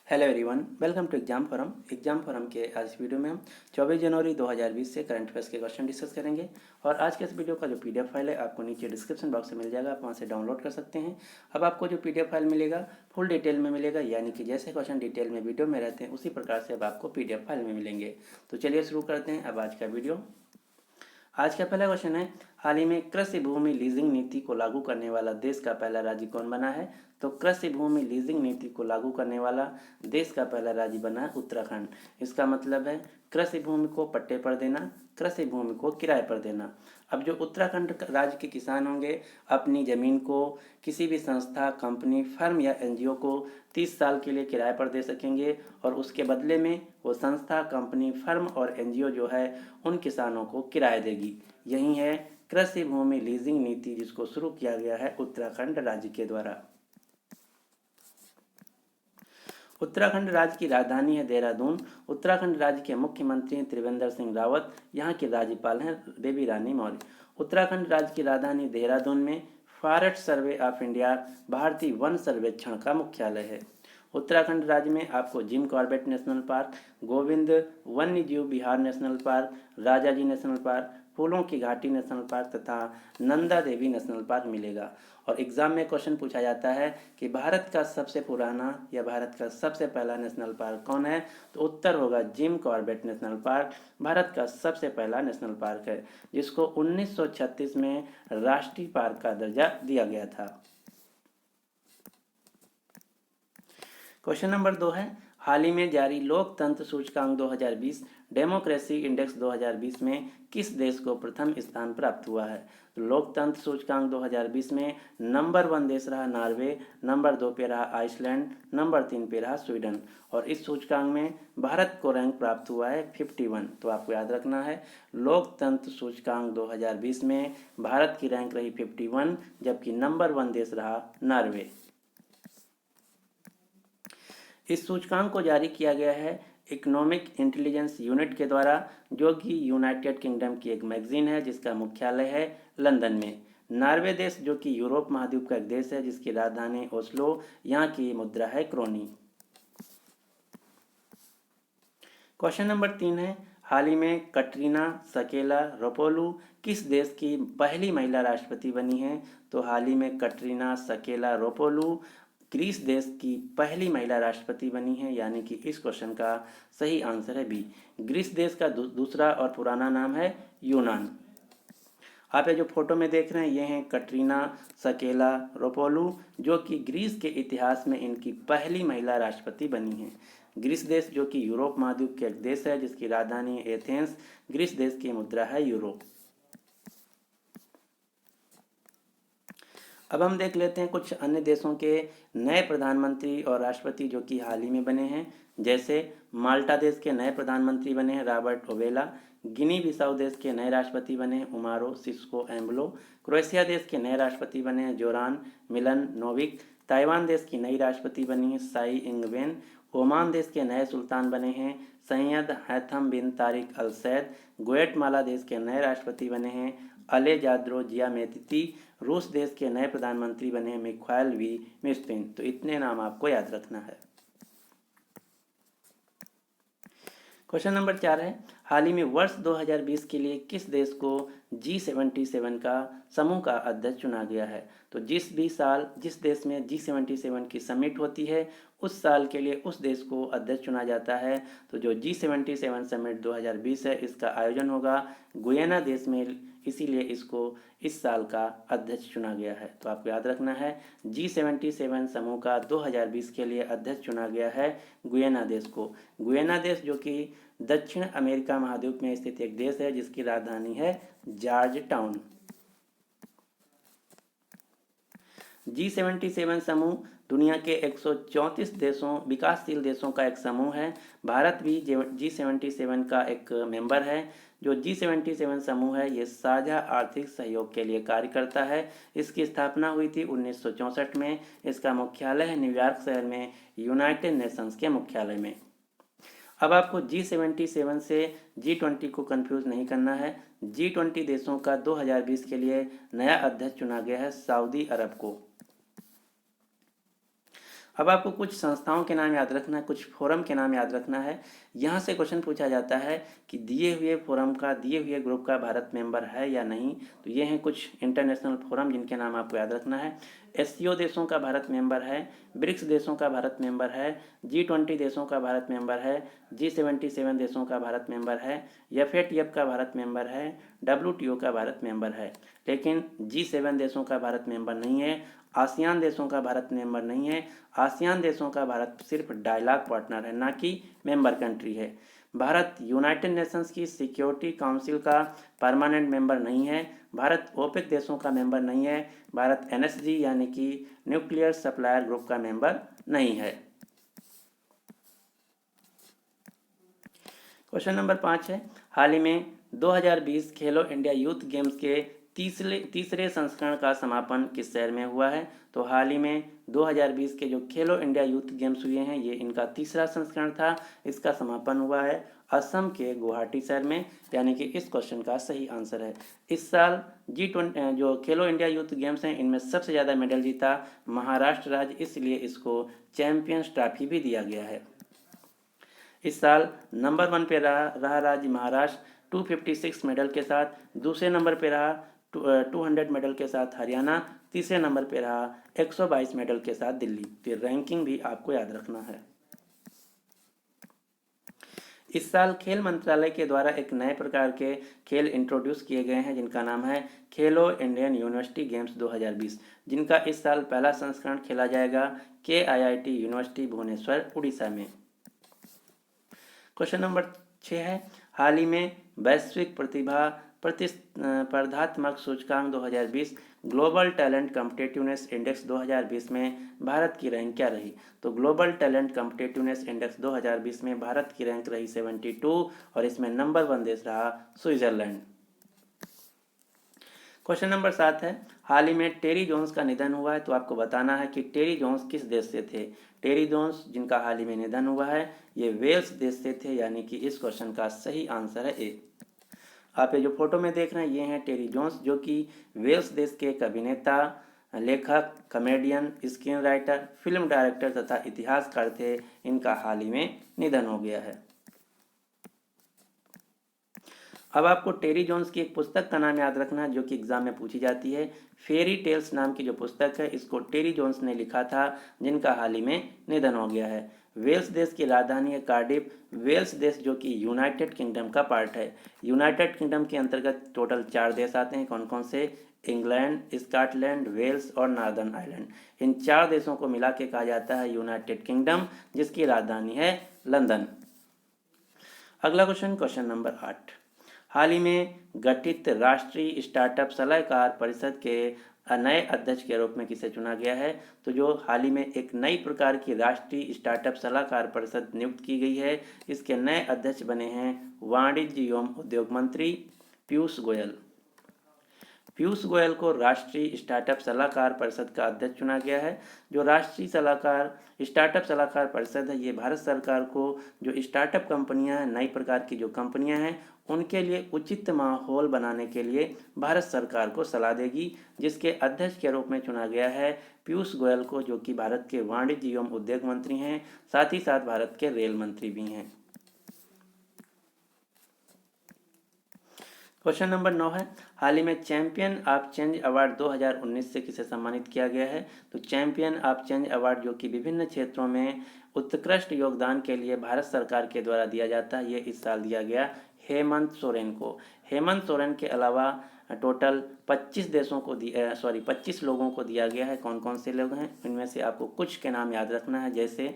Hello everyone, welcome to exam forum के आज इस वीडियो में हम 24 जनवरी 2020 से करंट अफेयर्स के क्वेश्चन डिस्कस करेंगे। और आज के इस वीडियो का जो पीडीएफ फाइल है आपको नीचे डिस्क्रिप्शन बॉक्स में मिल जाएगा, आप वहां से डाउनलोड कर सकते हैं। अब आपको जो पीडीएफ फाइल मिलेगा फुल डिटेल में मिलेगा, यानी कि जैसे क्वेश्चन डिटेल में वीडियो में रहते हैं उसी प्रकार से अब आपको पीडीएफ फाइल में मिलेंगे। तो चलिए शुरू करते हैं अब आज का वीडियो। आज का पहला क्वेश्चन है, हाल ही में कृषि भूमि लीजिंग नीति को लागू करने वाला देश का पहला राज्य कौन बना है? तो कृषि भूमि लीजिंग नीति को लागू करने वाला देश का पहला राज्य बना है उत्तराखंड। इसका मतलब है कृषि भूमि को पट्टे पर देना, कृषि भूमि को किराए पर देना। अब जो उत्तराखंड राज्य के किसान होंगे अपनी ज़मीन को किसी भी संस्था, कंपनी, फर्म या एनजीओ को 30 साल के लिए किराए पर दे सकेंगे और उसके बदले में वो संस्था, कंपनी, फर्म और एनजीओ जो है उन किसानों को किराया देगी। यही है कृषि भूमि लीजिंग नीति, जिसको शुरू किया गया है उत्तराखंड राज्य के द्वारा। उत्तराखंड राज्य की राजधानी है देहरादून। उत्तराखंड राज्य के मुख्यमंत्री हैं त्रिवेंद्र सिंह रावत। यहाँ के राज्यपाल हैं बेबी रानी मौर्य। उत्तराखंड राज्य की राजधानी देहरादून में फॉरेस्ट सर्वे ऑफ इंडिया भारतीय वन सर्वेक्षण का मुख्यालय है। उत्तराखंड राज्य में आपको Jim Corbett national park, Govind Vanyajeev Vihar national park, Rajaji national park, फूलों की घाटी नेशनल पार्क तथा नंदा देवी नेशनल पार्क मिलेगा। और एग्जाम में क्वेश्चन पूछा जाता है कि भारत का सबसे पुराना या भारत का सबसे पहला नेशनल पार्क कौन है? तो उत्तर होगा gym Corbett national park. Bharat का सबसे पहला नेशनल पार्क है, जिसको 1936 में राष्ट्रीय पार्क का दर्जा दिया गया था। क्वेश्चन नंबर 2 है, हाल ही में जारी लोकतंत्र सूचकांक 2020 डेमोक्रेसी इंडेक्स 2020 में किस देश को प्रथम स्थान प्राप्त हुआ है? तो लोकतंत्र सूचकांक 2020 में नंबर 1 देश रहा नॉर्वे, नंबर 2 पे रहा आइसलैंड, नंबर 3 पे रहा स्वीडन। और इस सूचकांक में भारत को रैंक प्राप्त हुआ है 51। तो आपको याद रखना है लोकतंत्र सूचकांक 2020 में भारत की रैंक रही 51, जबकि नंबर 1 देश रहा नॉर्वे। इस सूचकांक को जारी किया गया है इकोनॉमिक इंटेलिजेंस यूनिट के द्वारा, जो कि यूनाइटेड किंगडम की एक मैगजीन है जिसका मुख्यालय है लंदन में। नॉर्वे देश जो कि यूरोप महाद्वीप का एक देश है जिसकी राजधानी ओस्लो, यहाँ की मुद्रा है क्रोनी। क्वेश्चन नंबर 3 है, हाल ही में कटरीना सकेला रोपोलू किस देश की पहली महिला राष्ट्रपति बनी है? तो हाल ही में कटरीना सकेला रोपोलू ग्रीस देश की पहली महिला राष्ट्रपति बनी है, यानी कि इस क्वेश्चन का सही आंसर है बी। ग्रीस देश का दूसरा और पुराना नाम है यूनान। आप ये जो फोटो में देख रहे हैं ये हैं कटरीना सकेला रोपोलू, जो कि ग्रीस के इतिहास में इनकी पहली महिला राष्ट्रपति बनी हैं। ग्रीस देश जो कि यूरोप महाद्वीप का एक देश है जिसकी राजधानी एथेंस, ग्रीस देश की मुद्रा है यूरो। अब हम देख लेते हैं कुछ अन्य देशों के नए प्रधानमंत्री और राष्ट्रपति जो कि हाल ही में बने हैं। जैसे माल्टा देश के नए प्रधानमंत्री बने हैं रॉबर्ट ओबेला, गिनी बिसाऊ देश के नए राष्ट्रपति बने हैं उमारो सिस्को एम्बलो, क्रोएशिया देश के नए राष्ट्रपति बने हैं जोरान मिलन नोविक, ताइवान देश की नई राष्ट्रपति बनी है साई इंगवेन, ओमान देश के नए सुल्तान बने हैं सैयद हैथम बिन तारिक अल सैद, ग्वेटमाला देश के नए राष्ट्रपति बने हैं अलेजाद्रो जियामेती, रूस देश के नए प्रधानमंत्री बने हैं मिखाइल वी मिस्पिन। तो इतने नाम आपको याद रखना है। क्वेश्चन नंबर 4 है, हाल ही में वर्ष 2020 के लिए किस देश को G77 का समूह का अध्यक्ष चुना गया है? तो जिस भी साल जिस देश में G77 की समिट होती है उस साल के लिए उस देश को अध्यक्ष चुना जाता है। तो जो G77 समिट 2020 है इसका आयोजन होगा गुयाना देश में, इसीलिए इसको इस साल का अध्यक्ष चुना गया है। तो आपको याद रखना है G77 समूह का 2020 के लिए अध्यक्ष चुना गया है गुयाना देश को। गुयाना देश जो कि दक्षिण अमेरिका महाद्वीप में स्थित एक देश है जिसकी राजधानी है जॉर्ज टाउन। G77 समूह दुनिया के 134 देशों विकासशील देशों का एक समूह है। भारत भी G77 का एक मेंबर है। जो G77 समूह है ये साझा आर्थिक सहयोग के लिए कार्य करता है। इसकी स्थापना हुई थी 1964 में। इसका मुख्यालय है न्यूयॉर्क शहर में, यूनाइटेड नेशंस के मुख्यालय में। अब आपको G77 से G20 को कंफ्यूज नहीं करना है। G20 देशों का 2020 के लिए नया अध्यक्ष चुना गया है सऊदी अरब को। अब आपको कुछ संस्थाओं के नाम याद रखना है, कुछ फोरम के नाम याद रखना है। यहाँ से क्वेश्चन पूछा जाता है कि दिए हुए फोरम का, दिए हुए ग्रुप का भारत मेंबर है या नहीं। तो ये हैं कुछ इंटरनेशनल फोरम जिनके नाम आपको याद रखना है। एससीओ देशों का भारत मेंबर है, ब्रिक्स देशों का भारत मेंबर है, G20 देशों का भारत मेंबर है, G77 देशों का भारत मेंबर है, FATF का भारत मेंबर है, WTO का भारत मेंबर है। लेकिन G7 देशों का भारत मेंबर नहीं है, आसियान देशों का भारत मेंबर नहीं है। आसियान देशों का भारत सिर्फ डायलॉग पार्टनर है, ना कि मेंबर कंट्री है। भारत यूनाइटेड नेशंस की सिक्योरिटी काउंसिल का परमानेंट मेंबर नहीं है। भारत ओपेक देशों का मेंबर नहीं है। भारत NSG यानी कि न्यूक्लियर सप्लायर ग्रुप का मेंबर नहीं है। क्वेश्चन नंबर 5 है, हाल ही में 2020 खेलो इंडिया यूथ गेम्स के तीसरे संस्करण का समापन किस शहर में हुआ है। तो हाल ही में 2020 के जो खेलो इंडिया यूथ गेम्स हुए हैं, ये इनका तीसरा संस्करण था। इसका समापन हुआ है असम के गुवाहाटी शहर में, यानी कि इस क्वेश्चन का सही आंसर है। इस साल G20 जो खेलो इंडिया यूथ गेम्स हैं, इनमें सबसे ज़्यादा मेडल जीता महाराष्ट्र राज्य, इसलिए इसको चैंपियंस ट्रॉफी भी दिया गया है। इस साल नंबर 1 पे रहा राज्य महाराष्ट्र 256 मेडल के साथ। दूसरे नंबर पे रहा 200 मेडल के साथ हरियाणा। तीसरे नंबर पे रहा 122 मेडल के साथ दिल्ली। तो रैंकिंग भी आपको याद रखना है। इस साल खेल मंत्रालय के द्वारा एक नए प्रकार के खेल इंट्रोड्यूस किए गए हैं, जिनका नाम है खेलो इंडियन यूनिवर्सिटी गेम्स 2020, जिनका इस साल पहला संस्करण खेला जाएगा KIIT यूनिवर्सिटी भुवनेश्वर उड़ीसा में। क्वेश्चन नंबर 6 है, हाल ही में वैश्विक प्रतिभा प्रतिस्पर्धात्मक सूचकांक 2020 ग्लोबल टैलेंट कम्पिटिटिवनेस इंडेक्स 2020 में भारत की रैंक क्या रही। तो ग्लोबल टैलेंट कम्पिटिटिवनेस इंडेक्स 2020 में भारत की रैंक रही 72 और इसमें नंबर 1 देश रहा स्विट्जरलैंड। क्वेश्चन नंबर 7 है, हाल ही में टेरी जोन्स का निधन हुआ है। तो आपको बताना है कि टेरी जोन्स किस देश से थे। टेरी जोन्स जिनका हाल ही में निधन हुआ है, ये वेल्स देश से थे, यानी कि इस क्वेश्चन का सही आंसर है ए। आप ये जो फोटो में देख रहे हैं, ये हैं टेरी जोन्स, जो कि वेल्स देश के एक अभिनेता, लेखक, comedian, screen writer, film director तथा इतिहासकार थे। इनका हाल ही में निधन हो गया है। अब आपको टेरी जोन्स की एक पुस्तक का नाम याद रखना है, जो कि एग्जाम में पूछी जाती है। फेरी टेल्स नाम की जो पुस्तक है, इसको टेरी जोन्स ने लिखा था, जिनका हाल ही में निधन हो गया है। वेल्स देश की राजधानी है कार्डिफ। वेल्स देश जो कि यूनाइटेड किंगडम का पार्ट है। यूनाइटेड किंगडम के अंतर्गत टोटल 4 देश आते हैं। कौन कौन से? इंग्लैंड, स्कॉटलैंड, वेल्स और नॉर्दर्न आयरलैंड। इन 4 देशों को मिला के कहा जाता है यूनाइटेड किंगडम, जिसकी राजधानी है लंदन। अगला क्वेश्चन, क्वेश्चन नंबर 8, हाल ही में गठित राष्ट्रीय स्टार्टअप सलाहकार परिषद के नए अध्यक्ष के रूप में किसे चुना गया है। तो जो हाल ही में एक नई प्रकार की राष्ट्रीय स्टार्टअप सलाहकार परिषद नियुक्त की गई है, इसके नए अध्यक्ष बने हैं वाणिज्य एवं उद्योग मंत्री पीयूष गोयल। पीयूष गोयल को राष्ट्रीय स्टार्टअप सलाहकार परिषद का अध्यक्ष चुना गया है। जो राष्ट्रीय स्टार्टअप सलाहकार परिषद है, ये भारत सरकार को जो स्टार्टअप कंपनियां हैं, नई प्रकार की जो कंपनियां हैं, उनके लिए उचित माहौल बनाने के लिए भारत सरकार को सलाह देगी, जिसके अध्यक्ष के रूप में चुना गया है पीयूष गोयल को, जो कि भारत के वाणिज्य एवं उद्योग मंत्री हैं, साथ ही साथ भारत के रेल मंत्री भी हैं। क्वेश्चन नंबर 9 है, हाल ही में चैंपियन ऑफ चेंज अवार्ड 2019 से किसे सम्मानित किया गया है। तो चैंपियन ऑफ चेंज अवार्ड, जो कि विभिन्न क्षेत्रों में उत्कृष्ट योगदान के लिए भारत सरकार के द्वारा दिया जाता है, ये इस साल दिया गया हेमंत सोरेन को। हेमंत सोरेन के अलावा टोटल 25 लोगों को दिया गया है। कौन कौन से लोग हैं, इनमें से आपको कुछ के नाम याद रखना है। जैसे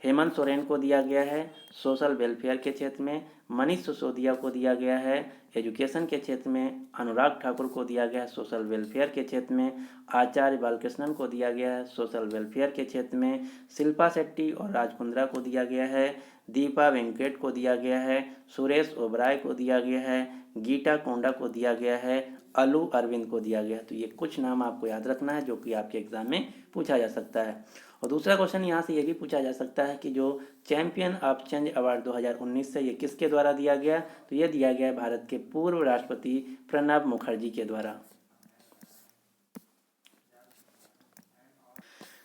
हेमंत सोरेन को दिया गया है सोशल वेलफेयर के क्षेत्र में, मनीष सिसोदिया को दिया गया है एजुकेशन के क्षेत्र में, अनुराग ठाकुर को दिया गया है सोशल वेलफेयर के क्षेत्र में, आचार्य बालकृष्णन को दिया गया है सोशल वेलफेयर के क्षेत्र में, शिल्पा शेट्टी और राज कुंद्रा को दिया गया है, दीपा वेंकट को दिया गया है, सुरेश ओबराय को दिया गया है, गीता कोंडा को दिया गया है, अलू अरविंद को दिया गया है। तो ये कुछ नाम आपको याद रखना है, जो कि आपके एग्जाम में पूछा जा सकता है। और दूसरा क्वेश्चन यहाँ से ये भी पूछा जा सकता है कि जो चैंपियन ऑफ चेंज अवार्ड 2019 से ये किसके द्वारा दिया गया। तो ये दिया गया भारत के पूर्व राष्ट्रपति प्रणब मुखर्जी के द्वारा।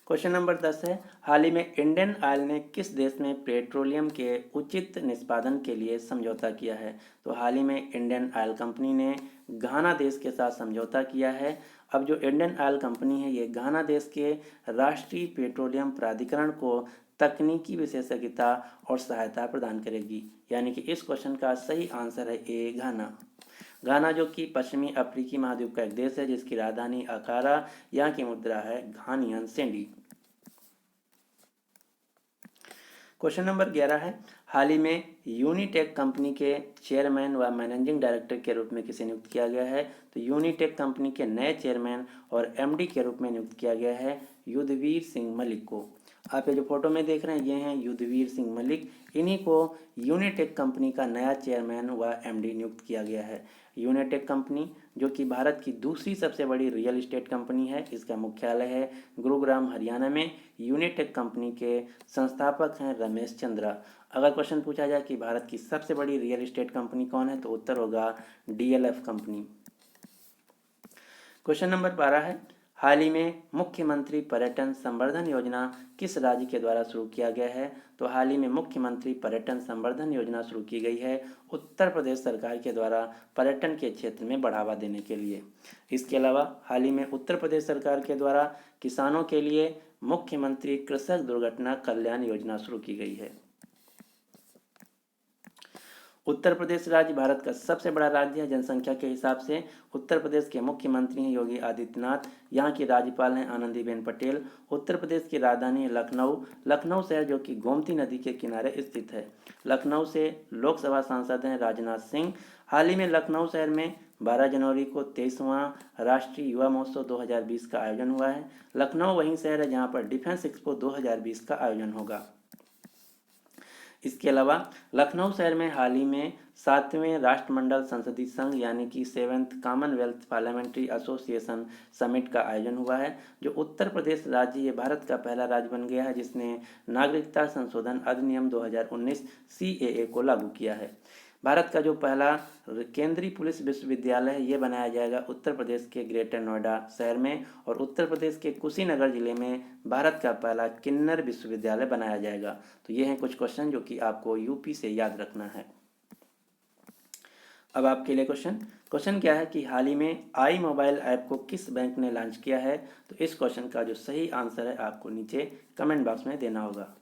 क्वेश्चन नंबर 10 है, हाल ही में इंडियन ऑयल ने किस देश में पेट्रोलियम के उचित निष्पादन के लिए समझौता किया है? तो हाल ही में इंडियन ऑयल कंपनी ने घाना देश के साथ समझौता किया है। अब जो इंडियन ऑयल कंपनी है ये घाना देश के राष्ट्रीय पेट्रोलियम प्राधिकरण को तकनीकी विशेषज्ञता और सहायता प्रदान करेगी। यानी कि इस क्वेश्चन का सही आंसर है ए, घाना। घाना जो कि पश्चिमी अफ्रीकी महाद्वीप का एक देश है जिसकी राजधानी अकारा, यहाँ की मुद्रा है घानियन सेंडी। क्वेश्चन नंबर 11 है, हाल ही में यूनिटेक कंपनी के चेयरमैन व मैनेजिंग डायरेक्टर के रूप में किसे नियुक्त किया गया है? तो यूनिटेक कंपनी के नए चेयरमैन और एमडी के रूप में नियुक्त किया गया है युद्धवीर सिंह मलिक को। आप ये जो फोटो में देख रहे हैं ये हैं युद्धवीर सिंह मलिक, इन्हीं को यूनिटेक कंपनी का नया चेयरमैन व एमडी नियुक्त किया गया है। यूनिटेक कंपनी जो कि भारत की दूसरी सबसे बड़ी रियल इस्टेट कंपनी है, इसका मुख्यालय है गुरुग्राम हरियाणा में। यूनिटेक कंपनी के संस्थापक हैं रमेश चंद्रा। अगर क्वेश्चन पूछा जाए कि भारत की सबसे बड़ी रियल इस्टेट कंपनी कौन है तो उत्तर होगा डीएलएफ कंपनी। क्वेश्चन नंबर 12 है, हाल ही में मुख्यमंत्री पर्यटन संवर्धन योजना किस राज्य के द्वारा शुरू किया गया है? तो हाल ही में मुख्यमंत्री पर्यटन संवर्धन योजना शुरू की गई है उत्तर प्रदेश सरकार के द्वारा पर्यटन के क्षेत्र में बढ़ावा देने के लिए। इसके अलावा हाल ही में उत्तर प्रदेश सरकार के द्वारा किसानों के लिए मुख्यमंत्री कृषक दुर्घटना कल्याण योजना शुरू की गई है। उत्तर प्रदेश राज्य भारत का सबसे बड़ा राज्य है जनसंख्या के हिसाब से। उत्तर प्रदेश के मुख्यमंत्री हैं योगी आदित्यनाथ, यहाँ की राज्यपाल हैं आनंदीबेन पटेल। उत्तर प्रदेश की राजधानी है लखनऊ। लखनऊ शहर जो कि गोमती नदी के किनारे स्थित है। लखनऊ से लोकसभा सांसद हैं राजनाथ सिंह। हाल ही में लखनऊ शहर में 12 जनवरी को 23वां राष्ट्रीय युवा महोत्सव 2020 का आयोजन हुआ है। लखनऊ वही शहर है जहाँ पर डिफेंस एक्सपो 2020 का आयोजन होगा। इसके अलावा लखनऊ शहर में हाल ही में 7वें राष्ट्रमंडल संसदीय संघ यानी कि 7th Commonwealth parliamentary association summit का आयोजन हुआ है। जो उत्तर प्रदेश राज्य ये भारत का पहला राज्य बन गया है जिसने नागरिकता संशोधन अधिनियम 2019 CAA को लागू किया है। भारत का जो पहला केंद्रीय पुलिस विश्वविद्यालय है ये बनाया जाएगा उत्तर प्रदेश के ग्रेटर नोएडा शहर में, और उत्तर प्रदेश के कुशीनगर जिले में भारत का पहला किन्नर विश्वविद्यालय बनाया जाएगा। तो ये हैं कुछ क्वेश्चन जो कि आपको यूपी से याद रखना है। अब आपके लिए क्वेश्चन क्या है कि हाल ही में आई मोबाइल ऐप को किस बैंक ने लॉन्च किया है? तो इस क्वेश्चन का जो सही आंसर है आपको नीचे कमेंट बॉक्स में देना होगा।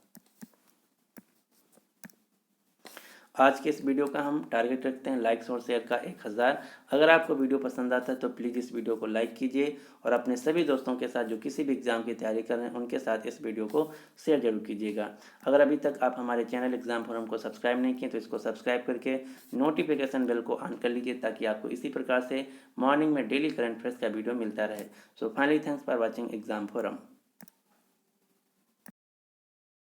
आज के इस वीडियो का हम टारगेट रखते हैं लाइक्स और शेयर का 1000। अगर आपको वीडियो पसंद आता है तो प्लीज़ इस वीडियो को लाइक कीजिए और अपने सभी दोस्तों के साथ जो किसी भी एग्ज़ाम की तैयारी कर रहे हैं उनके साथ इस वीडियो को शेयर जरूर कीजिएगा। अगर अभी तक आप हमारे चैनल एग्जाम फोरम को सब्सक्राइब नहीं किए तो इसको सब्सक्राइब करके नोटिफिकेशन बेल को ऑन कर लीजिए ताकि आपको इसी प्रकार से मॉर्निंग में डेली करंट अफेयर्स का वीडियो मिलता रहे। So finally thanks for watching exam forum.